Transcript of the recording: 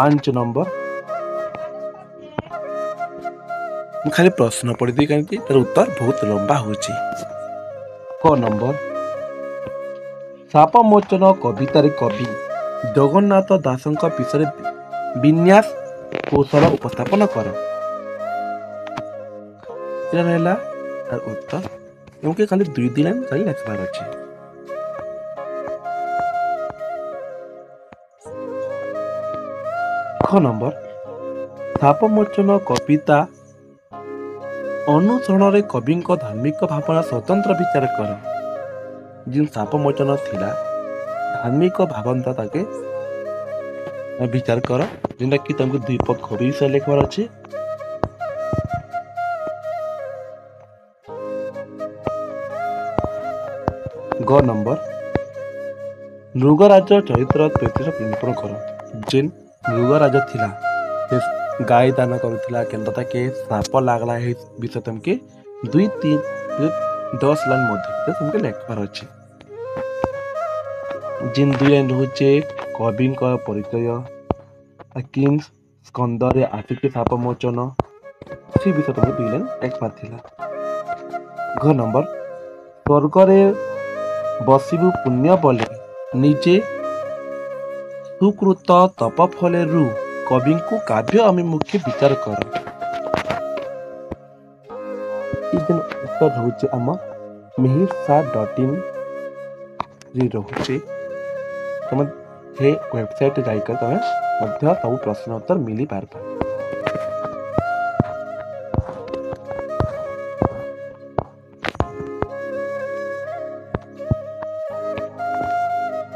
5 number ମୁଁ ଖାଲି ପ୍ରଶ୍ନ ପଢ଼ିଦେବି କାହିଁକି ତାର ଉତ୍ତର ବହୁତ ଲମ୍ବା ହେଉଛି। କ ନମ୍ବର ସାପ ମୋଚନ କବିତାରେ କବି ଜଗନ୍ନାଥ ଦାସଙ୍କ ବିଷୟରେ ବିନ୍ୟାସ କୌଶଳ ଉପସ୍ଥାପନ କର। ଏଇଟା ରହିଲା ତାର ଉତ୍ତର। ଏମିତି ଖାଲି 2 ଲାଇନ୍ ଖାଲି ଲେଖିବାର ଅଛି। ଖ ନମ୍ବର ସାପ ମୋଚନ କବିତା ଅନୁସରଣରେ କବିଙ୍କ ଧାର୍ମିକ ଭାବନା ସ୍ୱତନ୍ତ୍ର ବିଚାର କର। ଯେଉଁ ସାପ ମୋଚନ ଥିଲା ଧାର୍ମିକ ଭାବନା ତାକେ ବିଚାର କର, ଯେନ୍ଟାକି ତାଙ୍କୁ 2 ପକ୍ଷ ବିଷୟ ଲେଖିବାର ଅଛି। ଗ ନମ୍ବର ମୃଗରାଜ ଚରିତ୍ର ନିରୂପଣ କର। ଯେନ୍ ମୃଗରାଜ ଥିଲା ସେ ଗାଈ ଦାନ କରୁଥିଲା କେନ୍ତା ତାକେ ସାପ ଲାଗଲା ଏ ବିଷୟ ତମକେ 2-3-10 ଲାଇନ୍ ମଧ୍ୟରେ ତମକେ ଲେଖିବାର ଅଛି। ଯେନ୍ 2 ଲାଇନ୍ ରହୁଛେ କବିଙ୍କ ପରିଚୟ, କିଂ ସ୍କନ୍ଦରେ ଆସିଛି ସାପ ମୋଚନ, ସେ ବିଷୟ ତମକୁ 2 ଲାଇନ୍ ଲେଖିବାର ଥିଲା। ଘ ନମ୍ବର ସ୍ୱର୍ଗରେ ବସିବୁ ପୁଣ୍ୟ ବଲେ ନିଜେ ସୁକୃତ ତପ ଫଲେରୁ କବିଙ୍କୁ କାବ୍ୟ ଅଭିମୁଖୀ ବିଚାର କର। ଉତ୍ତର ରହୁଛି ଆମ mihirsa.in ରହୁଛି। ତମେ ସେ ୱେବସାଇଟ୍ ଯାଇକରି ତମେ ମଧ୍ୟ ସବୁ ପ୍ରଶ୍ନ ଉତ୍ତର ମିଳିପାରିବ।